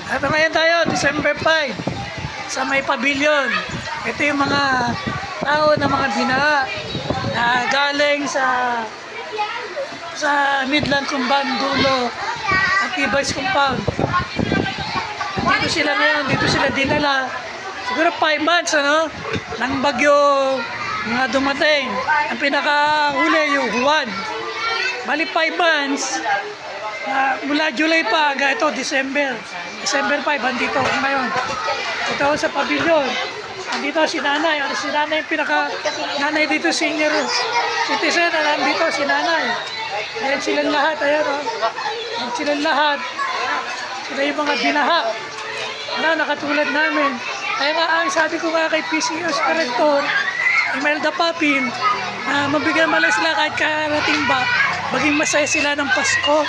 At ngayon tayo, December 5, sa may pavilion. Ito yung mga tao na mga binaha na galing sa Midland Compound Dulo at Tibais Compound. Dito sila ngayon, dito sila dinala. Siguro 5 months, ano, ng bagyo mga dumating. Ang pinakahuli yung Juan. Bali 5 months, mula July pa hanggang ito, December 5, andito ako ngayon. Ito ako sa pavilion. Andito si nanay. Si nanay yung nanay dito, senior citizen. Nandito si nanay. Ayan silang lahat. Ayan, oh. Ayan silang lahat. Sila yung mga binaha. Nakatulad namin. Kaya nga, ang sabi ko nga kay PCO's Director, Imelda Papin, na mabigyan man lang sila kahit karating ba, maging masaya sila ng Pasko.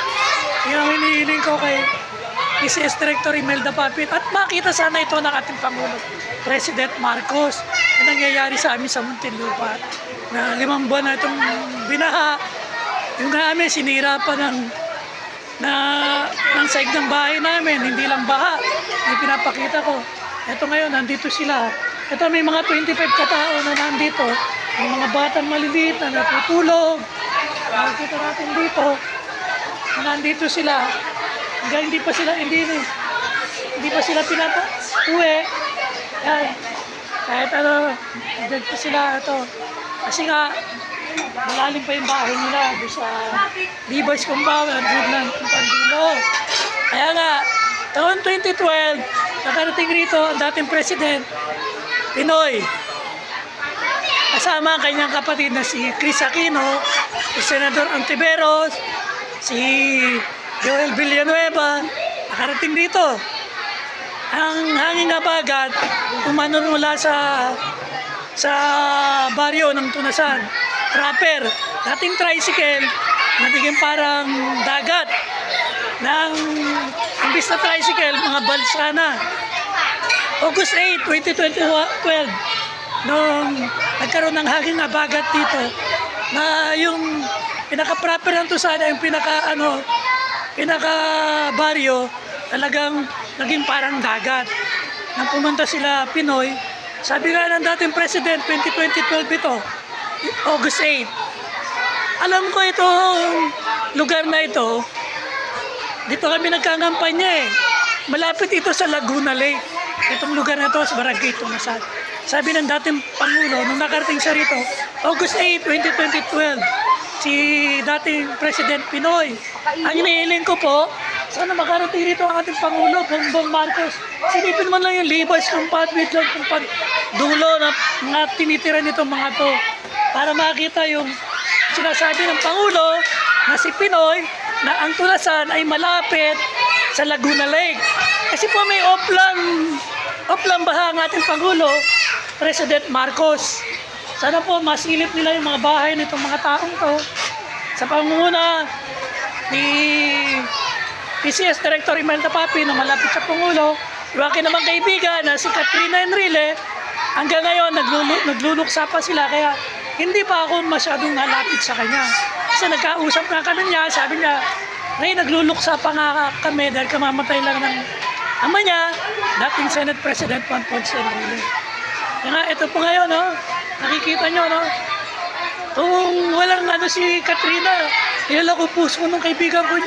Kaya ang hinihiling ko kay PCS Director Imelda Papin at makita sana ito ng ating Pangulo, President Marcos, na nangyayari sa amin sa Muntinlupa. Na 5 buwan na itong binaha. Yung namin, sinira pa ng saig ng bahay namin, hindi lang baha. May pinapakita ko. Ito ngayon, nandito sila. Ito may mga 25 katao na nandito. May mga batang maliliit na natutulog. Nakikita natin dito. Nandito sila. Hanggang hindi pa sila pinapa-uwi. Yan. Kahit ano, dyan pa sila ito. Kasi nga, malalim pa yung bahay nila doon sa Tibais Compound, Midland Compound. Kaya nga, taon 2012, nakarating rito ang dating President Pinoy. Kasama ang kanyang kapatid na si Chris Aquino, si Senador Antiveros, si Joel Villanueva, nakarating dito. Ang hanging habagat, umanor mula sa baryo ng Tunasan. Trapper, dating tricycle, nagiging parang dagat. Imbis na tricycle, mga balsa na. August 8, 2012, nung nagkaroon ng hanging habagat dito, na yung pinaka-proper ng Tusana, yung pinaka-baryo, talagang naging parang dagat. Nang pumunta sila Pinoy, sabi nga ng dating President, 2012 ito, August 8. Alam ko itong lugar na ito, dito kami nagkangampanya eh. Malapit ito sa Laguna Lake. Itong lugar na ito sa Barangay Tunasan. Sabi ng dating Pangulo, nung nakarating siya rito, August 8, 2012, si dating President Pinoy. Ang inihiling ko po, sana makarating rito ang ating Pangulo, Bongbong Marcos. Silipin man lang yung Tibais Compound, Midland Compound, Dulo na tinitira nitong mga to. Para makita yung sinasabi ng Pangulo na si Pinoy na ang Tunasan ay malapit sa Laguna Lake. Kasi po may oplang baha ang ating Pangulo, President Marcos. Sana po masilip nila yung mga bahay nitong mga taong to sa pangunguna ni PCS Director Imelda Papin na malapit sa Pangulo. Yung aking naman kaibigan na si Katrina Enrile, hanggang ngayon nagluluksa pa sila, kaya hindi pa ako masyadong nalapit sa kanya. Kasi nagkausap nga kami niya, sabi niya, Ray, nagluluksa pa nga kami dahil kamamatay lang ng ama niya, dating Senate President Juan Ponce Enrile. Kaya nga, ito po ngayon, no? Nakikita nyo, no? Kung walang si Katrina, ilala ko puso ng kaibigan ko niya.